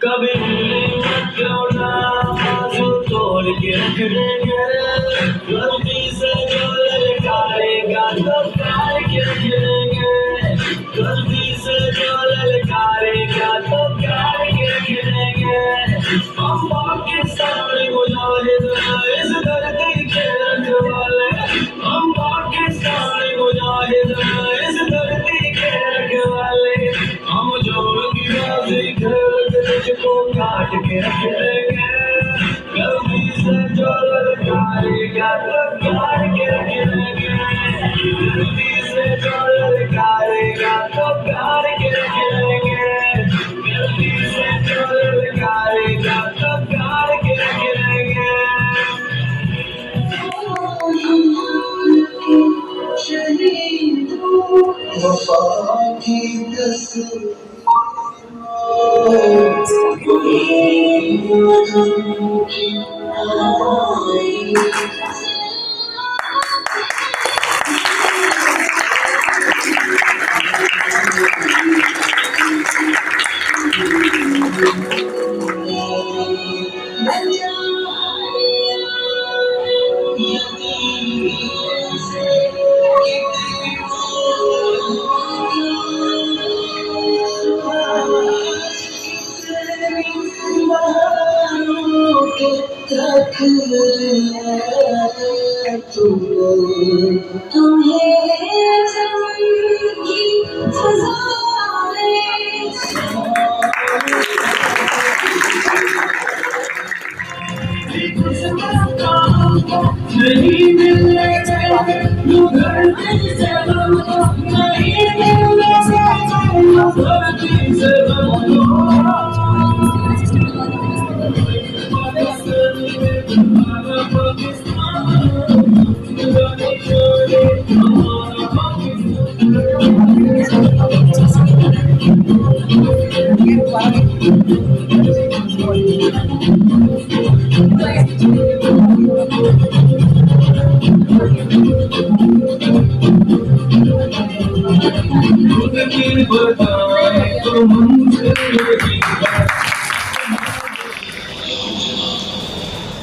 कभी क्यों ना बाजू तोड़ के रख देंगे गलती से जो ललकारेगा तो प्यार के रख देंगे गलती से जो ललकारेगा तो प्यार के रख देंगे हम पाकिस्तान मुजाहिद इस धरती के रखवाले हम पाकिस्तान मुजाहिद इस धरती के रखवाले हम जोड़ की बाजी खेल को काट के रख देंगे गलती से जो ललकारेगा तो प्यार के रख देंगे गलती से जो ललकारेगा तो प्यार के रख देंगे गलती से जो ललकारेगा तो प्यार के रख देंगे वफा की तस्वीर नहीं मिलने धरती से नहीं मिलने धरती से